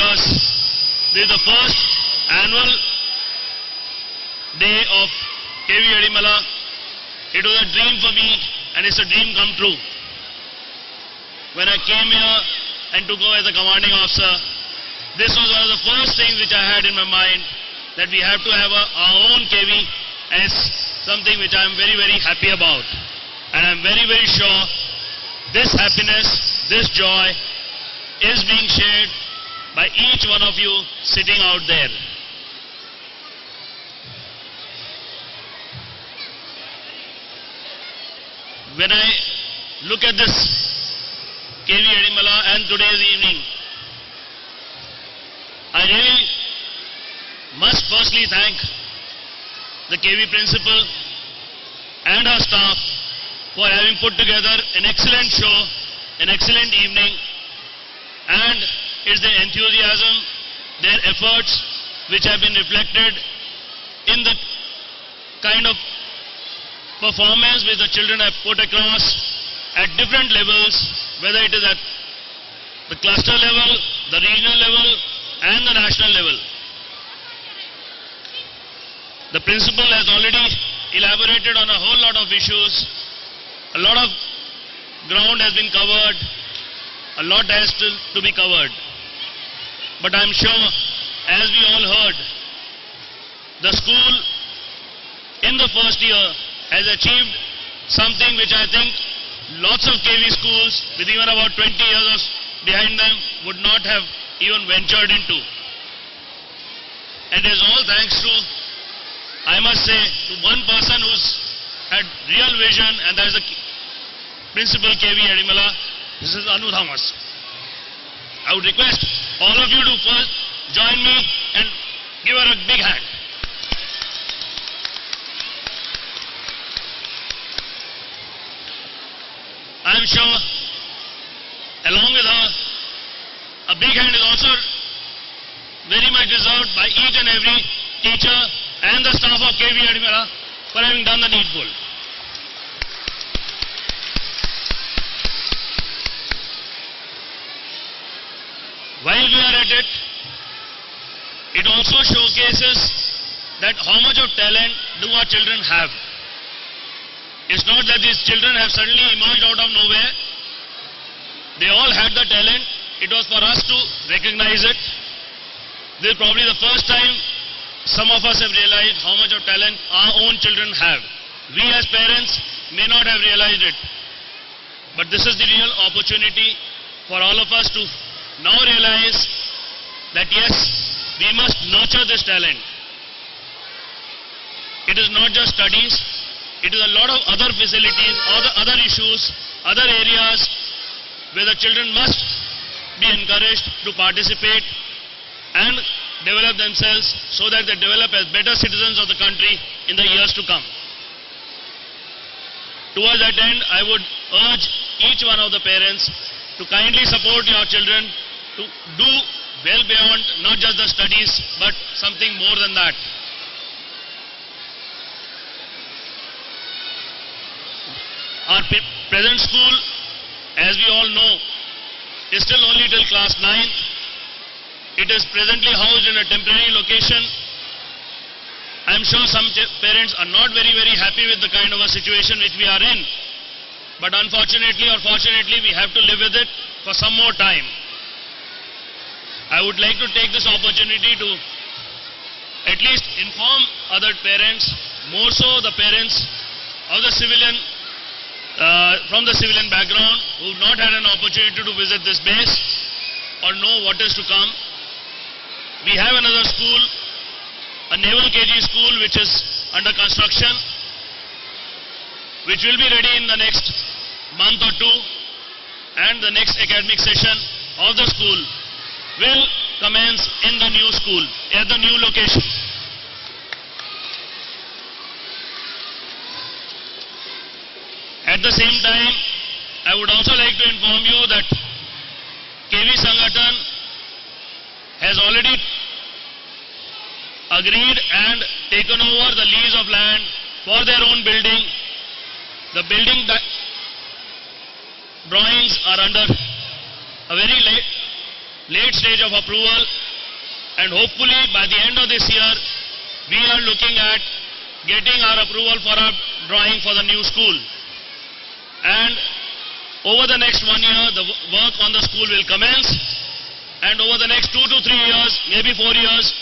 because this is the first annual day of KV Ezhimala. It was a dream for me and it's a dream come true. When I came here and took over as a commanding officer, this was one of the first things which I had in my mind, that we have to have our own KV, and it's something which I am very, very happy about. And I am very, very sure this happiness, this joy is being shared by each one of you sitting out there. When I look at this KV Ezhimala and today's evening, I really must firstly thank the KV principal and our staff for having put together an excellent show, an excellent evening, and it's their enthusiasm, their efforts which have been reflected in the kind of performance which the children have put across at different levels, whether it is at the cluster level, the regional level, and the national level. The principal has already elaborated on a whole lot of issues. A lot of ground has been covered. A lot has still to be covered. But I'm sure, as we all heard, the school in the first year has achieved something which I think lots of KV schools with even about 20 years behind them would not have even ventured into. And it is all thanks to, I must say, to one person who's had real vision, and that is the principal KV Ezhimala. This is Anual. I would request all of you to first join me and give her a big hand. I am sure, along with her, a big hand is also very much deserved by each and every teacher and the staff of KV Ezhimala for having done the needful. While we are at it, it also showcases that how much of talent do our children have. It's not that these children have suddenly emerged out of nowhere. They all had the talent. It was for us to recognize it. This is probably the first time some of us have realized how much of talent our own children have. We as parents may not have realized it. But this is the real opportunity for all of us to now realize that yes, we must nurture this talent. It is not just studies. It is a lot of other facilities, other issues, other areas where the children must be encouraged to participate and develop themselves so that they develop as better citizens of the country in the years to come. Towards that end, I would urge each one of the parents to kindly support your children to do well beyond not just the studies but something more than that. Our present school, as we all know, is still only till class 9. It is presently housed in a temporary location. I am sure some parents are not very, very happy with the kind of a situation which we are in. But unfortunately or fortunately, we have to live with it for some more time. I would like to take this opportunity to at least inform other parents, more so the parents of the civilian from the civilian background who have not had an opportunity to visit this base or know what is to come. We have another school, a naval KG school which is under construction, which will be ready in the next month or two, and the next academic session of the school will commence in the new school, at the new location. At the same time, I would also like to inform you that KV Sangathan has already agreed and taken over the lease of land for their own building. The building that drawings are under a very late late stage of approval, and hopefully by the end of this year, we are looking at getting our approval for our drawing for the new school. And over the next 1 year, the work on the school will commence, and over the next 2 to 3 years, maybe 4 years,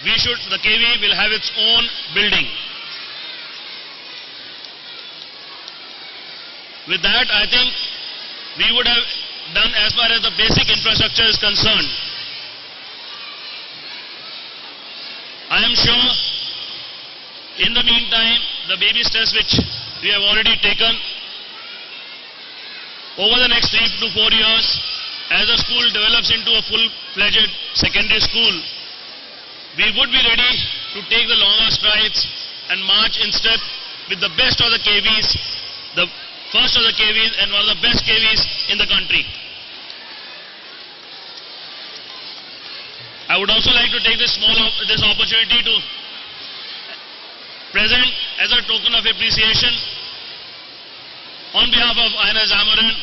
the KV will have its own building. With that, I think we would have done as far as the basic infrastructure is concerned. I am sure, in the meantime, the baby steps which we have already taken, over the next 3 to 4 years, as the school develops into a full-fledged secondary school, we would be ready to take the longer strides and march in step with the best of the KVs, the first of the KVs and one of the best KVs in the country. I would also like to take this opportunity to present as a token of appreciation on behalf of Ezhimala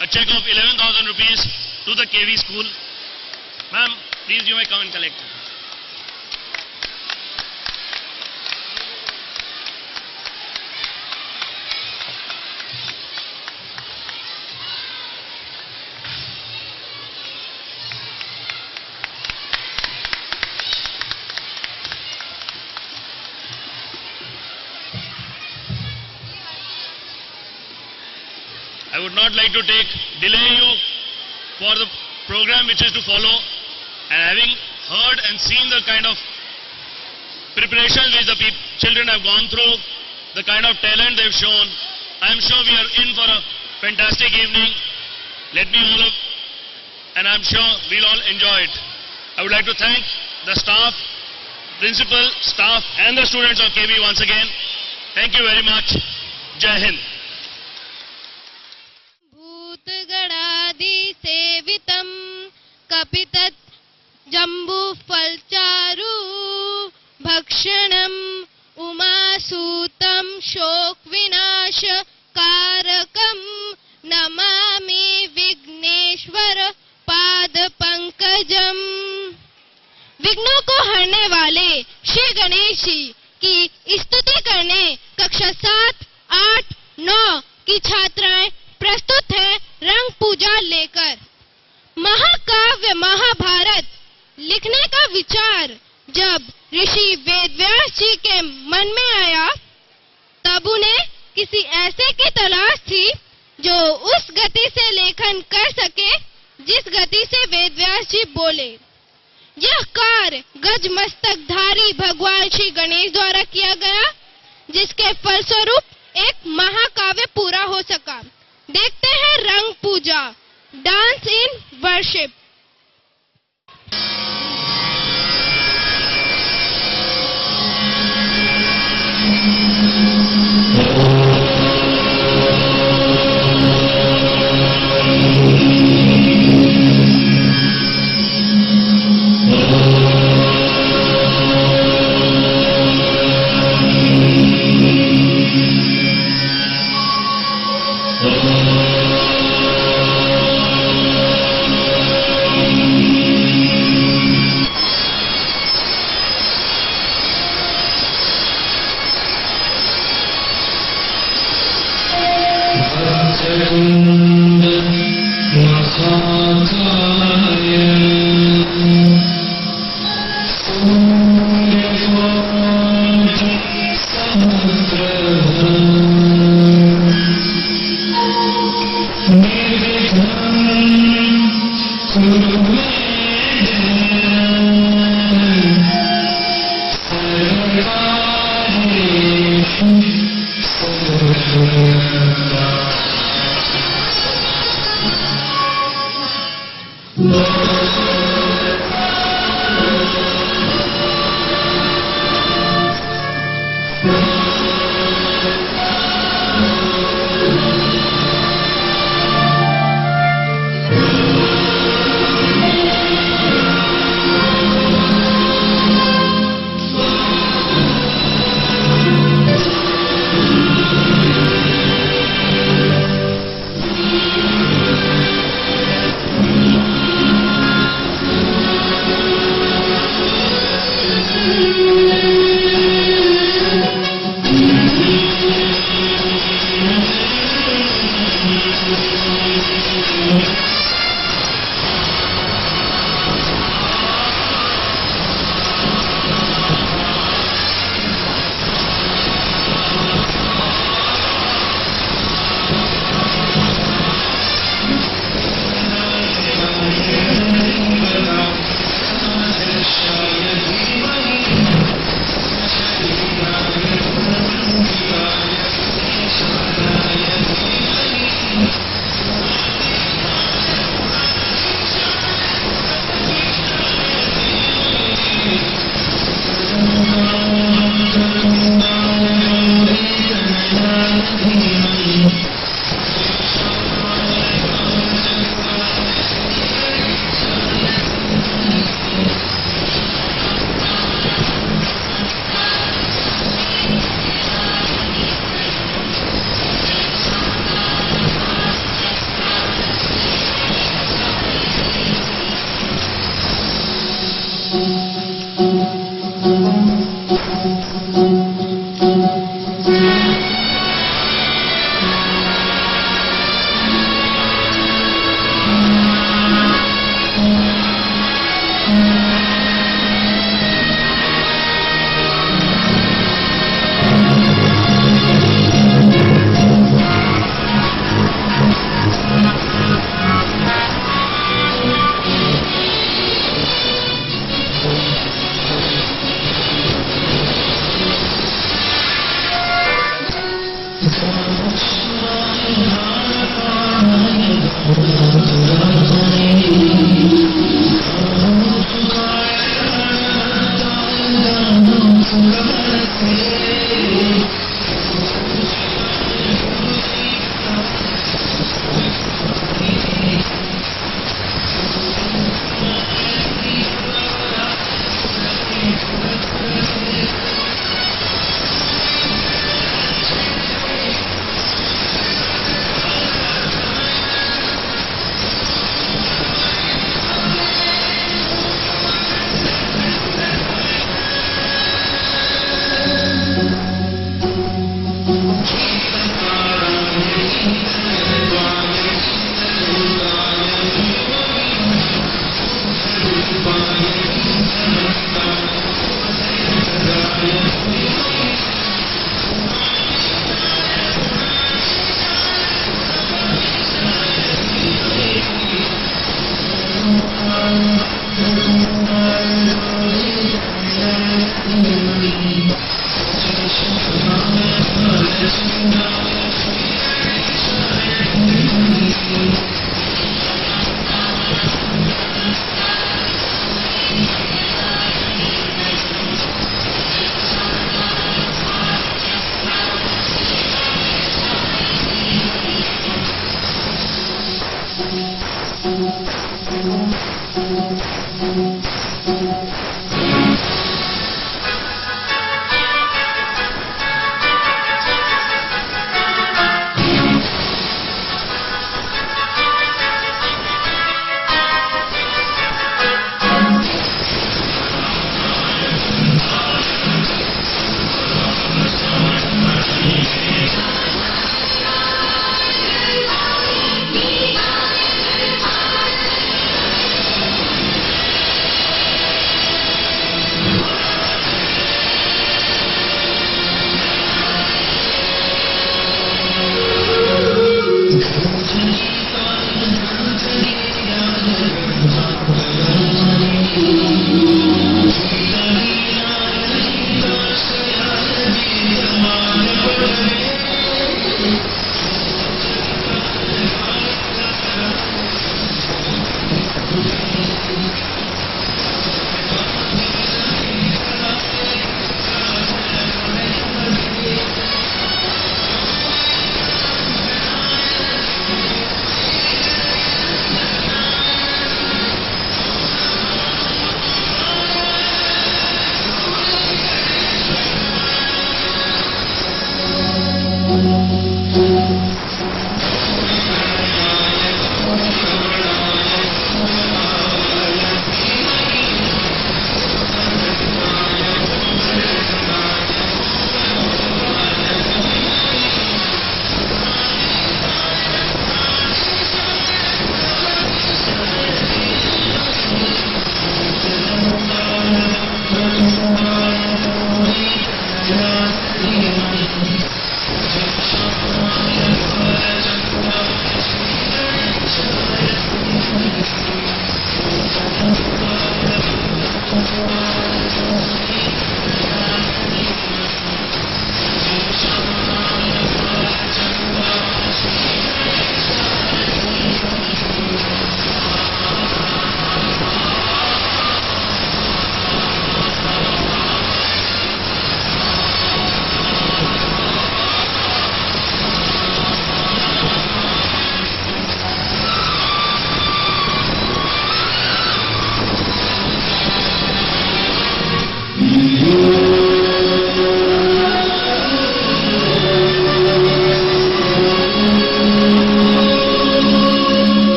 a check of 11,000 rupees to the KV school. Ma'am, please you may come and collect. I would not like to delay you for the program which is to follow, and having heard and seen the kind of preparations which the children have gone through, the kind of talent they've shown, I am sure we are in for a fantastic evening. And I'm sure we'll all enjoy it. I would like to thank the staff, principal, staff and the students of KB once again. Thank you very much. Jai Hind. सेवितं कपितत् जम्बूफलचारु भक्षणम् उमासूतं शोकविनाशकारकं Namami Vighneshwar पादपंकजम। विघ्नों को हरने वाले श्री गणेश जी की स्तुति करने कक्षा 7, 8, 9 की छात्राएं प्रस्तुत है रंग पूजा लेकर। महाकाव्य महाभारत लिखने का विचार जब ऋषि वेदव्यास जी के मन में आया, तब उन्हें किसी ऐसे की तलाश थी जो उस गति से लेखन कर सके जिस गति से वेदव्यास जी बोले। यह कार्य गज मस्तकधारी भगवान श्री गणेश द्वारा किया गया, जिसके फलस्वरूप एक महाकाव्य पूरा हो सका। देखते हैं रंग पूजा, dance in worship.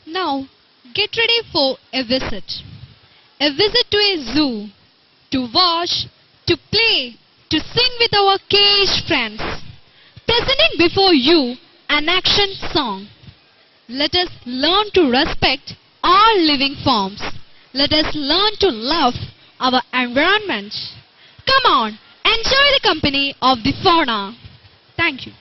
Now, get ready for a visit. A visit to a zoo, to watch, to play, to sing with our caged friends. Presenting before you an action song. Let us learn to respect all living forms. Let us learn to love our environment. Come on, enjoy the company of the fauna. Thank you.